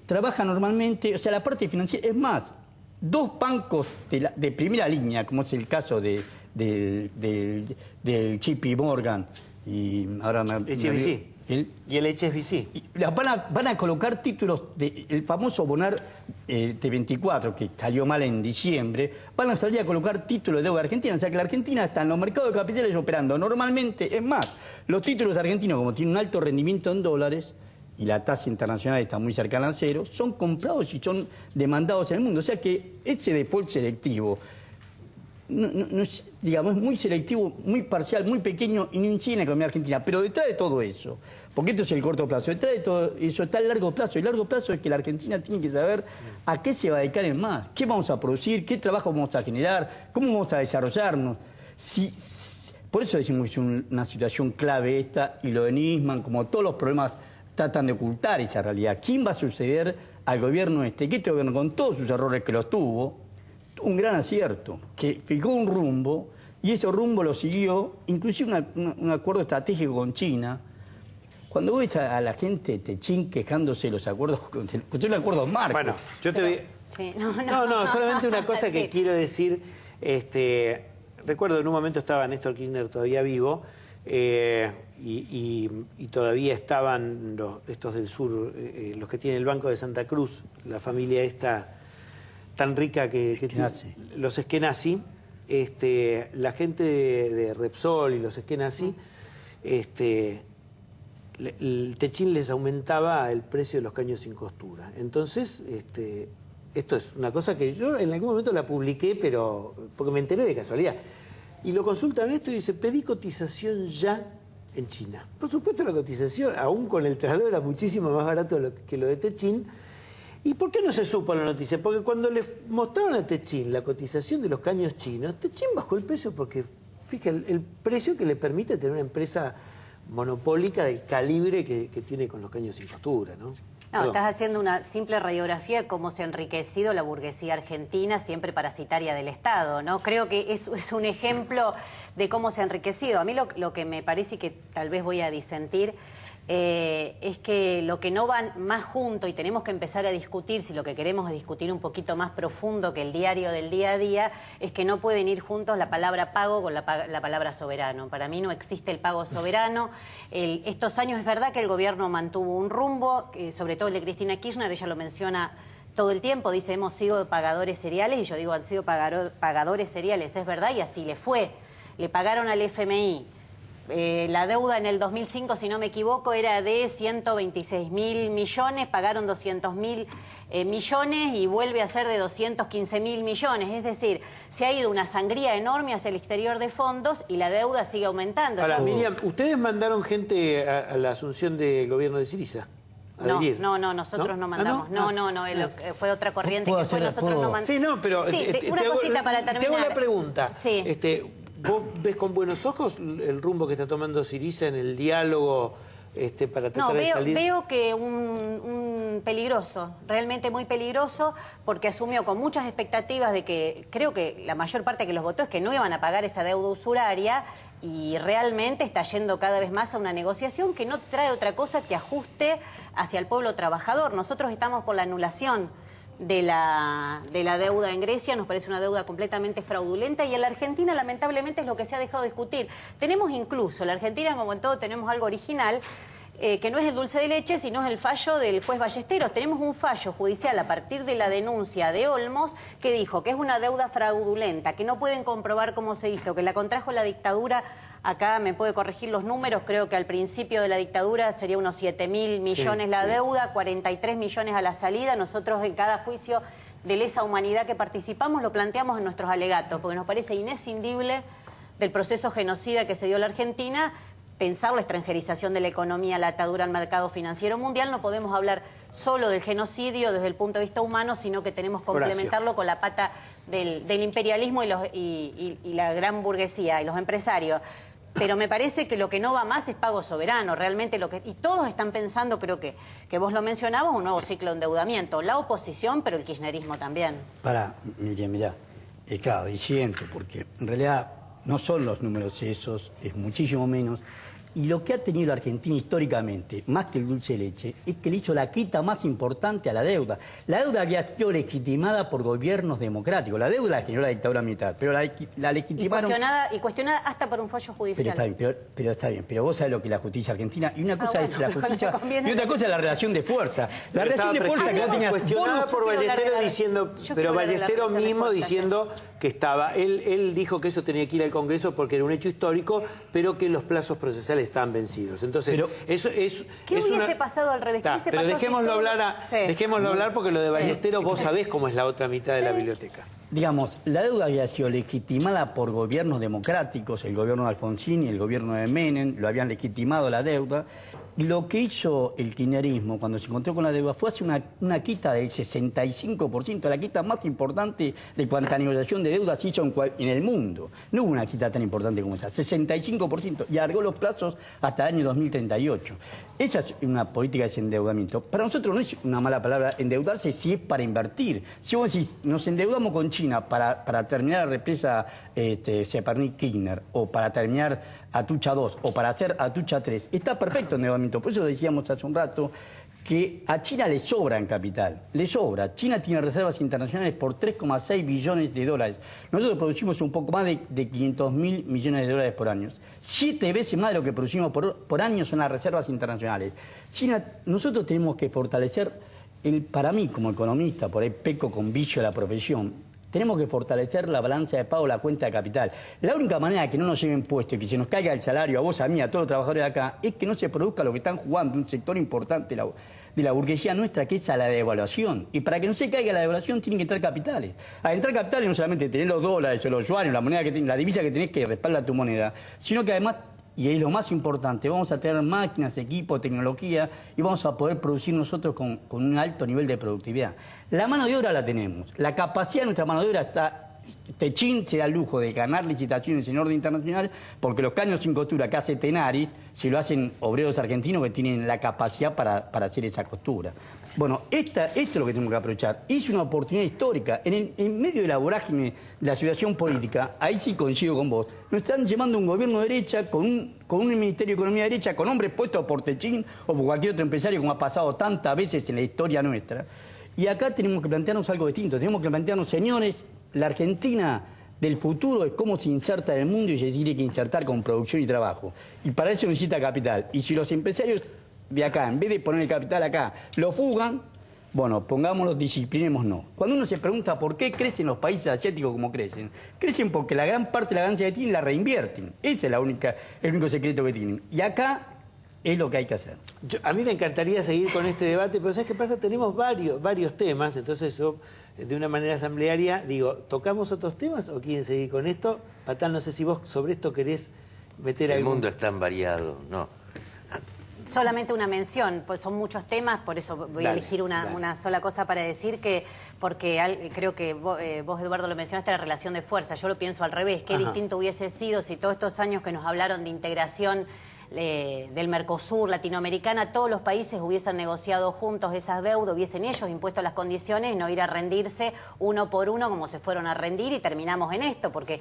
trabaja normalmente, o sea, la parte financiera, es más, dos bancos de primera línea, como es el caso del JP Morgan y ahora HSBC. Y el HSBC. Van a colocar títulos del famoso Bonar de 24, que salió mal en diciembre, van a salir a colocar títulos de deuda argentina. O sea que la Argentina está en los mercados de capitales operando normalmente. Es más, los títulos argentinos, como tienen un alto rendimiento en dólares, y la tasa internacional está muy cercana al cero, son comprados y son demandados en el mundo. O sea que ese default selectivo no es, digamos, es muy selectivo, muy parcial, muy pequeño y no incide en la economía argentina. Pero detrás de todo eso, porque esto es el corto plazo, detrás de todo eso está el largo plazo. El largo plazo es que la Argentina tiene que saber a qué se va a dedicar en más, qué vamos a producir, qué trabajo vamos a generar, cómo vamos a desarrollarnos. Por eso decimos que es una situación clave esta, y lo de Nisman, como todos los problemas, tratan de ocultar esa realidad. ¿Quién va a suceder al gobierno este? Que este gobierno, con todos sus errores que los tuvo, un gran acierto, que fijó un rumbo, y ese rumbo lo siguió, inclusive un acuerdo estratégico con China. Cuando ves a la gente de Techín quejándose de los acuerdos, un acuerdo marco. Bueno, yo te voy... Sí, no, solamente una cosa que sí. quiero decir. Recuerdo en un momento estaba Néstor Kirchner todavía vivo, y todavía estaban estos del sur, los que tienen el Banco de Santa Cruz, la familia esta tan rica que los Skenazy, la gente de Repsol y los Skenazy, el Techín les aumentaba el precio de los caños sin costura. Entonces, esto es una cosa que yo en algún momento la publiqué, pero porque me enteré de casualidad. Y lo consultan esto y dice, pedí cotización ya en China. Por supuesto la cotización, aún con el traslado, era muchísimo más barato que lo de Techín. ¿Y por qué no se supo la noticia? Porque cuando le mostraron a Techín la cotización de los caños chinos, Techín bajó el precio porque, fíjate, el precio que le permite tener una empresa monopólica del calibre que tiene con los caños sin costura, ¿no? No, estás haciendo una simple radiografía de cómo se ha enriquecido la burguesía argentina, siempre parasitaria del Estado, ¿no? Creo que es un ejemplo de cómo se ha enriquecido. A mí lo que me parece, y que tal vez voy a disentir, es que lo que no van más junto, y tenemos que empezar a discutir, si lo que queremos es discutir un poquito más profundo que el diario del día a día, es que no pueden ir juntos la palabra pago con la palabra soberano. Para mí no existe el pago soberano. Estos años es verdad que el gobierno mantuvo un rumbo, sobre todo el de Cristina Kirchner, ella lo menciona todo el tiempo, dice hemos sido pagadores seriales, y yo digo han sido pagadores seriales, es verdad, y así le fue. Le pagaron al FMI. La deuda en el 2005, si no me equivoco, era de 126.000 millones, pagaron 200.000 millones y vuelve a ser de 215.000 millones. Es decir, se ha ido una sangría enorme hacia el exterior de fondos y la deuda sigue aumentando. Ahora, Miriam, ¿ustedes mandaron gente a la asunción del gobierno de Syriza? No, nosotros no mandamos. No, fue otra corriente que fue, nosotros no mandamos. Sí, no, pero una cosita para terminar. Te hago la pregunta. Sí. ¿Vos ves con buenos ojos el rumbo que está tomando Syriza en el diálogo para tratar de salir? Veo que un peligroso, realmente muy peligroso, porque asumió con muchas expectativas de que, creo que la mayor parte que los votó es que no iban a pagar esa deuda usuraria, y realmente está yendo cada vez más a una negociación que no trae otra cosa que ajuste hacia el pueblo trabajador. Nosotros estamos por la anulación de la deuda en Grecia, nos parece una deuda completamente fraudulenta, y en la Argentina lamentablemente es lo que se ha dejado de discutir. Tenemos incluso, la Argentina como en todo tenemos algo original, que no es el dulce de leche, sino es el fallo del juez Ballesteros. Tenemos un fallo judicial a partir de la denuncia de Olmos que dijo que es una deuda fraudulenta, que no pueden comprobar cómo se hizo, que la contrajo la dictadura. Acá me puede corregir los números, creo que al principio de la dictadura sería unos 7.000 millones la deuda, 43 millones a la salida. Nosotros en cada juicio de lesa humanidad que participamos lo planteamos en nuestros alegatos, porque nos parece inescindible del proceso genocida que se dio en la Argentina pensar la extranjerización de la economía, la atadura al mercado financiero mundial. No podemos hablar solo del genocidio desde el punto de vista humano, sino que tenemos que complementarlo con la pata del imperialismo y la gran burguesía y los empresarios. Pero me parece que lo que no va más es pago soberano. Realmente y todos están pensando, creo que vos lo mencionabas, un nuevo ciclo de endeudamiento. La oposición, pero el kirchnerismo también. Mirá, claro, diciendo, porque en realidad no son los números esos, es muchísimo menos. Y lo que ha tenido la Argentina históricamente, más que el dulce de leche, es que le hizo la quita más importante a la deuda. La deuda había sido legitimada por gobiernos democráticos. La deuda la generó la dictadura militar, pero la legitimaron... Y cuestionada hasta por un fallo judicial. Pero está bien, pero vos sabés lo que es la justicia argentina. Y una cosa es la justicia y otra cosa es la relación de fuerza. La relación de fuerza que la tenía... Cuestionada por Ballesteros diciendo... Pero Ballesteros mismo diciendo que estaba... Él dijo que eso tenía que ir al Congreso porque era un hecho histórico, pero que los plazos procesales estaban vencidos. Entonces, pero, eso es... ¿Qué hubiese pasado al revés? Pero dejémoslo hablar porque lo de Ballesteros vos sabés cómo es la otra mitad de la biblioteca. Digamos, la deuda había sido legitimada por gobiernos democráticos, el gobierno de Alfonsín y el gobierno de Menem, lo habían legitimado la deuda. Y lo que hizo el kirchnerismo cuando se encontró con la deuda fue hacer una quita del 65%, la quita más importante de cuanta negociación de deuda se hizo en el mundo. No hubo una quita tan importante como esa, 65%, y alargó los plazos hasta el año 2038. Esa es una política de desendeudamiento. Para nosotros no es una mala palabra endeudarse si es para invertir. Si vos decís, nos endeudamos con China para terminar la represa Separnik-Kirchner, o para terminar Atucha 2, o para hacer Atucha 3, está perfecto el endeudamiento. Por eso decíamos hace un rato que a China le sobra en capital, le sobra. China tiene reservas internacionales por 3,6 billones de dólares. Nosotros producimos un poco más de 500.000 millones de dólares por año. 7 veces más de lo que producimos por año son las reservas internacionales. China, nosotros tenemos que fortalecer, para mí como economista, por ahí peco con vicio de la profesión, tenemos que fortalecer la balanza de pago, la cuenta de capital. La única manera de que no nos lleven puesto y que se nos caiga el salario a vos, a mí, a todos los trabajadores de acá, es que no se produzca lo que están jugando un sector importante de la burguesía nuestra, que es a la devaluación. Y para que no se caiga la devaluación tienen que entrar capitales. A entrar capitales no solamente tener los dólares o los yuanes, la divisa que tenés que respaldar tu moneda, sino que además, y es lo más importante, vamos a tener máquinas, equipos, tecnología y vamos a poder producir nosotros con un alto nivel de productividad. La mano de obra la tenemos, la capacidad de nuestra mano de obra está... Techín se da el lujo de ganar licitaciones en orden internacional porque los caños sin costura que hace Tenaris se lo hacen obreros argentinos que tienen la capacidad para hacer esa costura. Bueno, esto es lo que tenemos que aprovechar. Es una oportunidad histórica. En medio de la vorágine de la situación política, ahí sí coincido con vos, nos están llevando un gobierno de derecha con un Ministerio de Economía de derecha, con hombres puestos por Techín o por cualquier otro empresario, como ha pasado tantas veces en la historia nuestra. Y acá tenemos que plantearnos algo distinto. Tenemos que plantearnos, señores, la Argentina del futuro es cómo se inserta en el mundo y se tiene que insertar con producción y trabajo. Y para eso necesita capital. Y si los empresarios de acá, en vez de poner el capital acá, lo fugan, bueno, pongámoslos, disciplinémonos. Cuando uno se pregunta por qué crecen los países asiáticos como crecen porque la gran parte de la ganancia que tienen la reinvierten. Ese es el único secreto que tienen. Y acá es lo que hay que hacer. A mí me encantaría seguir con este debate, pero ¿sabes qué pasa? Tenemos varios temas, entonces yo, de una manera asamblearia, digo, ¿tocamos otros temas o quieren seguir con esto? Patán, no sé si vos sobre esto querés meter algo. El mundo es tan variado, ¿no? Solamente una mención, pues son muchos temas, por eso voy a elegir una sola cosa para decir porque creo que vos, Eduardo, lo mencionaste, la relación de fuerza. Yo lo pienso al revés, qué distinto hubiese sido si todos estos años que nos hablaron de integración del Mercosur, latinoamericana, todos los países hubiesen negociado juntos esas deudas, hubiesen ellos impuesto las condiciones y no ir a rendirse uno por uno como se fueron a rendir y terminamos en esto, porque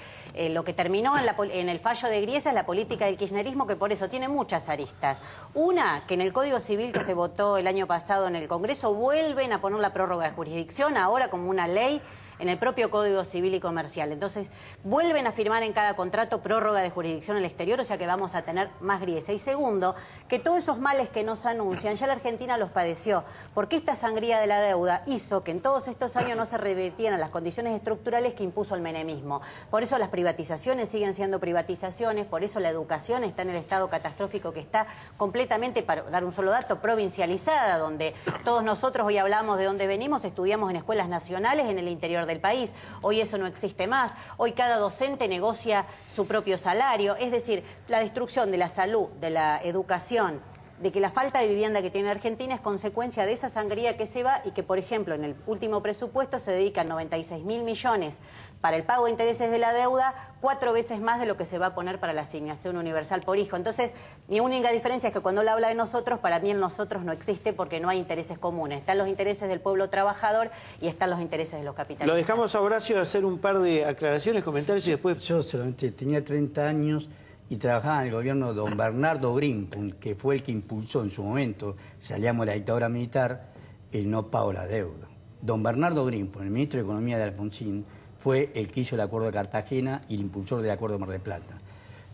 lo que terminó en el fallo de Griesa es la política del kirchnerismo, que por eso tiene muchas aristas. Una, que en el Código Civil que se votó el año pasado en el Congreso vuelven a poner la prórroga de jurisdicción ahora como una ley en el propio Código Civil y Comercial. Entonces, vuelven a firmar en cada contrato prórroga de jurisdicción en el exterior, o sea que vamos a tener más griesa. Y segundo, que todos esos males que nos anuncian, ya la Argentina los padeció, porque esta sangría de la deuda hizo que en todos estos años no se revirtieran las condiciones estructurales que impuso el menemismo. Por eso las privatizaciones siguen siendo privatizaciones, por eso la educación está en el estado catastrófico que está completamente, para dar un solo dato, provincializada, donde todos nosotros hoy hablamos de dónde venimos, estudiamos en escuelas nacionales en el interior del país. Hoy eso no existe más. Hoy cada docente negocia su propio salario. Es decir, la destrucción de la salud, de la educación, de que la falta de vivienda que tiene Argentina es consecuencia de esa sangría que se va y que, por ejemplo, en el último presupuesto se dedican 96.000 millones para el pago de intereses de la deuda, 4 veces más de lo que se va a poner para la asignación universal por hijo. Entonces, mi única diferencia es que cuando él habla de nosotros, para mí el nosotros no existe porque no hay intereses comunes. Están los intereses del pueblo trabajador y están los intereses de los capitalistas. Lo dejamos a Horacio hacer un par de aclaraciones, comentarios y después... Yo solamente tenía 30 años y trabajaba en el gobierno de don Bernardo Greenpunkt, que fue el que impulsó en su momento, salíamos de la dictadura militar, el no pago la deuda. Don Bernardo Greenpunkt, el ministro de Economía de Alfonsín, fue el que hizo el Acuerdo de Cartagena y el impulsor del Acuerdo de Mar del Plata.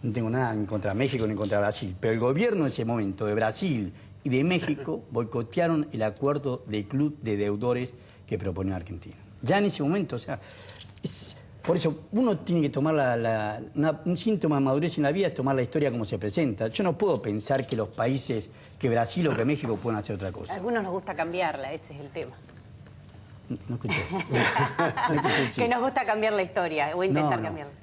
No tengo nada en contra de México ni en contra de Brasil, pero el gobierno en ese momento de Brasil y de México boicotearon el acuerdo del club de deudores que proponía Argentina. Ya en ese momento, o sea, por eso uno tiene que tomar un síntoma de madurez en la vida es tomar la historia como se presenta. Yo no puedo pensar que los países, que Brasil o que México puedan hacer otra cosa. A algunos nos gusta cambiarla, ese es el tema. No escuché. No escuché, que nos gusta cambiar la historia o intentar cambiarla.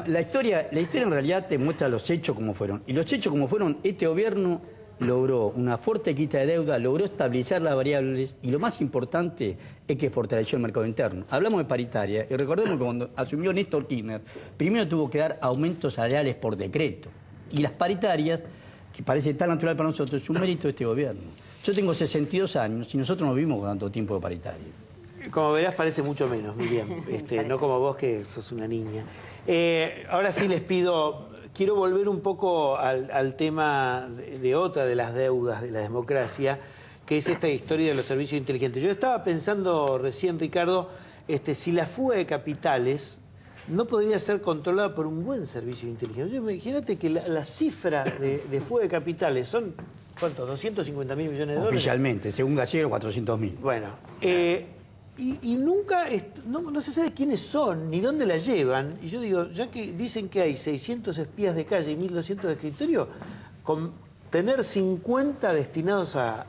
La historia en realidad te muestra los hechos como fueron. Y los hechos como fueron, este gobierno logró una fuerte quita de deuda, logró estabilizar las variables y lo más importante es que fortaleció el mercado interno. Hablamos de paritaria y recordemos que cuando asumió Néstor Kirchner, primero tuvo que dar aumentos salariales por decreto. Y las paritarias, que parece tan natural para nosotros, es un mérito de este gobierno. Yo tengo 62 años y nosotros no vivimos con tanto tiempo de paritaria. Como verás, parece mucho menos, Miriam. No como vos, que sos una niña. Ahora sí les pido, quiero volver un poco al tema de otra de las deudas de la democracia, que es esta historia de los servicios inteligentes. Yo estaba pensando recién, Ricardo, si la fuga de capitales no podría ser controlada por un buen servicio de inteligencia. Imagínate que la cifra de fuga de capitales son, ¿cuánto? $250.000 millones de dólares. Oficialmente, según Gallego, 400.000. Bueno, y nunca, no se sabe quiénes son, ni dónde la llevan. Y yo digo, ya que dicen que hay 600 espías de calle y 1.200 de escritorio, con tener 50 destinados a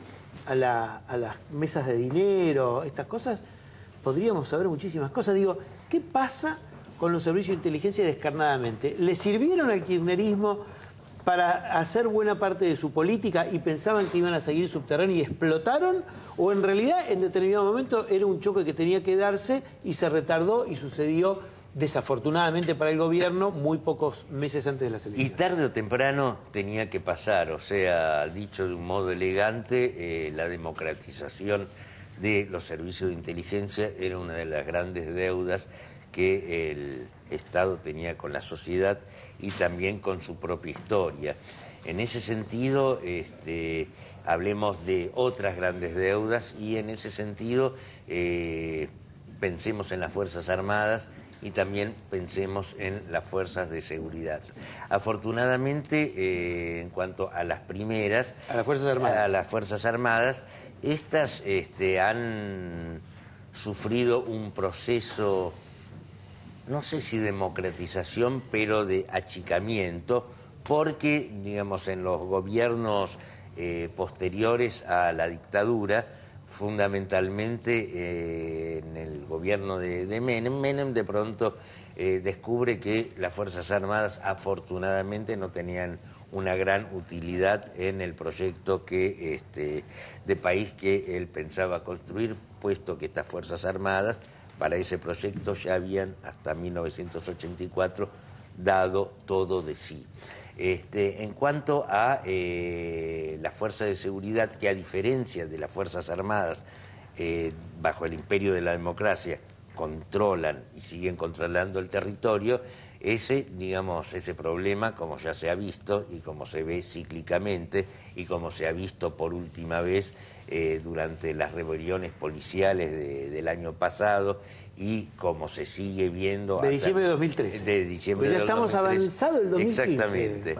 las mesas de dinero, estas cosas, podríamos saber muchísimas cosas. Digo, ¿qué pasa con los servicios de inteligencia descarnadamente? ¿Le sirvieron al kirchnerismo para hacer buena parte de su política y pensaban que iban a seguir subterráneo y explotaron? ¿O en realidad en determinado momento era un choque que tenía que darse y se retardó y sucedió desafortunadamente para el gobierno muy pocos meses antes de las elecciones? Y tarde o temprano tenía que pasar, o sea, dicho de un modo elegante, la democratización de los servicios de inteligencia era una de las grandes deudas que el Estado tenía con la sociedad y también con su propia historia. En ese sentido, hablemos de otras grandes deudas y en ese sentido pensemos en las Fuerzas Armadas y también pensemos en las fuerzas de seguridad. Afortunadamente, en cuanto a las primeras, a las Fuerzas Armadas, estas han sufrido un proceso, no sé si democratización, pero de achicamiento, porque, digamos, en los gobiernos posteriores a la dictadura, fundamentalmente en el gobierno de Menem de pronto descubre que las Fuerzas Armadas afortunadamente no tenían una gran utilidad en el proyecto de país que él pensaba construir, puesto que estas Fuerzas Armadas para ese proyecto ya habían hasta 1984 dado todo de sí. En cuanto a la fuerza de seguridad, que a diferencia de las Fuerzas Armadas, bajo el imperio de la democracia, controlan y siguen controlando el territorio, ese problema, como ya se ha visto y como se ve cíclicamente y como se ha visto por última vez durante las rebeliones policiales del año pasado y como se sigue viendo... De diciembre de 2013. De diciembre pues ya del estamos 2013. avanzados el 2015.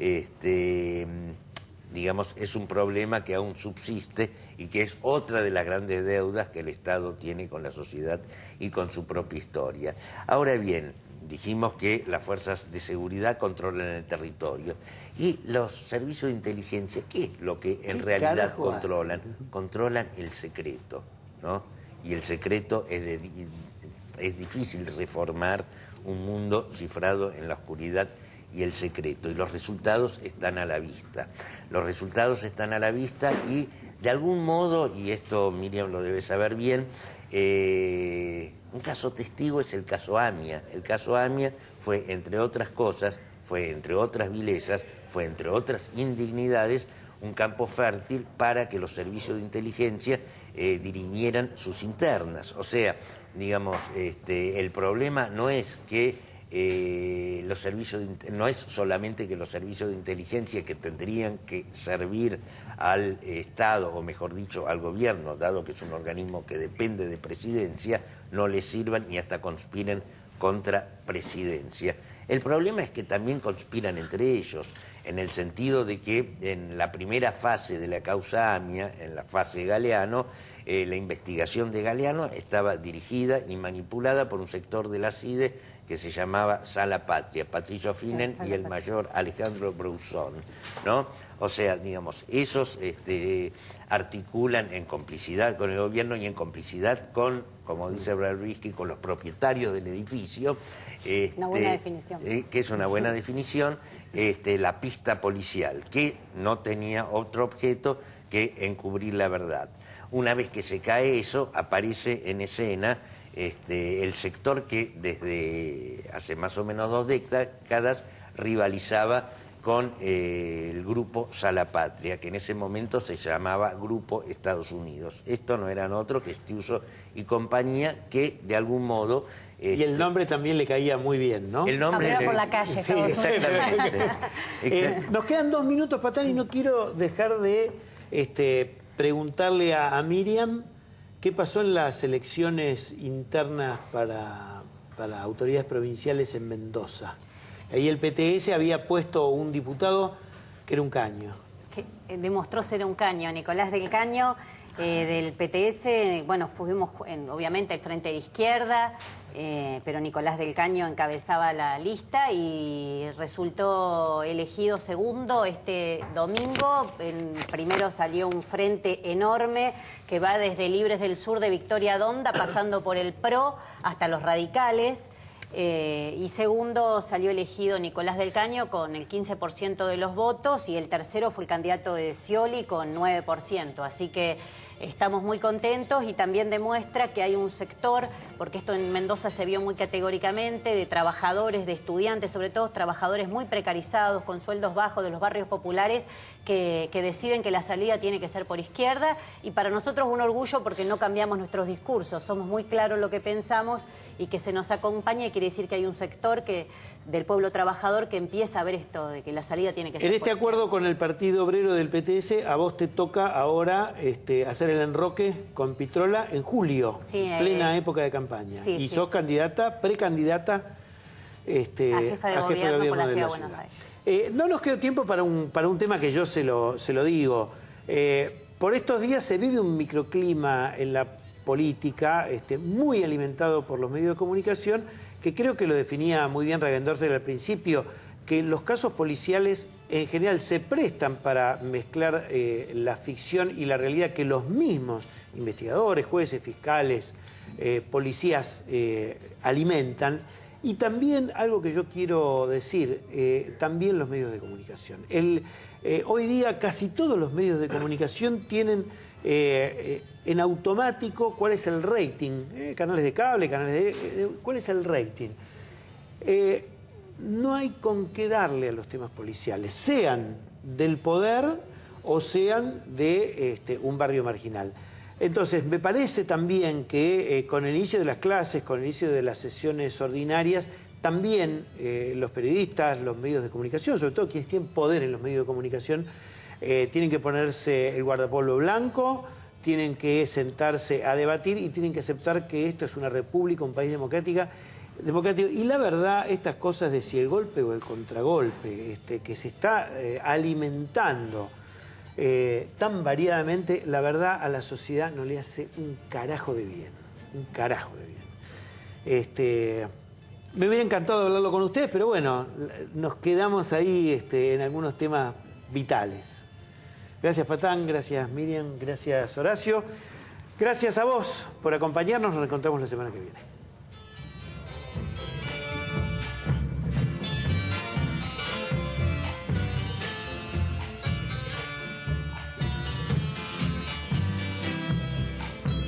Exactamente. Es un problema que aún subsiste y que es otra de las grandes deudas que el Estado tiene con la sociedad y con su propia historia. Ahora bien, dijimos que las fuerzas de seguridad controlan el territorio. Y los servicios de inteligencia, ¿qué es lo que en realidad controlan? Controlan el secreto, ¿no? Y el secreto es difícil reformar un mundo cifrado en la oscuridad y el secreto. Y los resultados están a la vista. Los resultados están a la vista y, de algún modo, y esto Miriam lo debe saber bien, un caso testigo es el caso AMIA. El caso AMIA fue, entre otras cosas, fue entre otras vilezas, fue entre otras indignidades, un campo fértil para que los servicios de inteligencia dirimieran sus internas. O sea, digamos, el problema no es que los servicios no es solamente que los servicios de inteligencia que tendrían que servir al Estado, o mejor dicho, al gobierno, dado que es un organismo que depende de presidencia, no les sirvan y hasta conspiren contra presidencia. El problema es que también conspiran entre ellos, en el sentido de que en la primera fase de la causa AMIA, en la fase Galeano, la investigación de Galeano estaba dirigida y manipulada por un sector de la CIDE que se llamaba Sala Patria, Patricio Finen y el mayor Alejandro Brousson, ¿no? O sea, digamos, esos articulan en complicidad con el gobierno y en complicidad con, como dice Brzezinski, con los propietarios del edificio. Una buena definición. Que es una buena definición, la pista policial, que no tenía otro objeto que encubrir la verdad. Una vez que se cae eso, aparece en escena el sector que desde hace más o menos 2 décadas rivalizaba con el grupo Sala Patria, que en ese momento se llamaba Grupo Estados Unidos. Esto no eran otros que Estiuso y compañía, que de algún modo... y el nombre también le caía muy bien, ¿no? El nombre por la calle. Sí, exactamente. Nos quedan 2 minutos, Patán, y no quiero dejar de preguntarle a Miriam qué pasó en las elecciones internas para autoridades provinciales en Mendoza. Ahí el PTS había puesto un diputado que era un caño. Que demostró ser un caño. Nicolás del Caño, del PTS, bueno, fuimos obviamente al Frente de Izquierda, pero Nicolás del Caño encabezaba la lista y resultó elegido segundo este domingo. Primero salió un frente enorme que va desde Libres del Sur de Victoria Donda, pasando por el PRO hasta los radicales. Y segundo salió elegido Nicolás del Caño con el 15% de los votos y el tercero fue el candidato de Scioli con 9%. Así que estamos muy contentos y también demuestra que hay un sector, porque esto en Mendoza se vio muy categóricamente, de trabajadores, de estudiantes, sobre todo trabajadores muy precarizados, con sueldos bajos de los barrios populares, que deciden que la salida tiene que ser por izquierda. Y para nosotros un orgullo porque no cambiamos nuestros discursos, somos muy claros lo que pensamos y que se nos acompañe quiere decir que hay un sector del pueblo trabajador que empieza a ver esto, de que la salida tiene que ser En por este izquierda. acuerdo con el Partido Obrero del PTS, a vos te toca ahora hacer el enroque con Pitrola en julio, Sí, plena época de campaña. sí, y sí, sos precandidata a jefa de gobierno por la Ciudad de Buenos Aires. No nos queda tiempo para un tema que yo se lo digo. Por estos días se vive un microclima en la política muy alimentado por los medios de comunicación, que creo que lo definía muy bien Regendorfer al principio, que los casos policiales en general se prestan para mezclar la ficción y la realidad que los mismos investigadores, jueces, fiscales, policías alimentan. Y también algo que yo quiero decir, también los medios de comunicación. Hoy día casi todos los medios de comunicación tienen en automático cuál es el rating, canales de cable, cuál es el rating. No hay con qué darle a los temas policiales, sean del poder o sean de un barrio marginal. Entonces, me parece también que con el inicio de las clases, con el inicio de las sesiones ordinarias, también los periodistas, los medios de comunicación, sobre todo quienes tienen poder en los medios de comunicación, tienen que ponerse el guardapolvo blanco, tienen que sentarse a debatir y tienen que aceptar que esto es una república, un país democrático. Y la verdad, estas cosas de si el golpe o el contragolpe, que se está alimentando tan variadamente, la verdad a la sociedad no le hace un carajo de bien. Un carajo de bien. Me hubiera encantado hablarlo con ustedes, pero bueno, nos quedamos ahí en algunos temas vitales. Gracias, Patán, gracias, Miriam, gracias, Horacio. Gracias a vos por acompañarnos, nos reencontramos la semana que viene.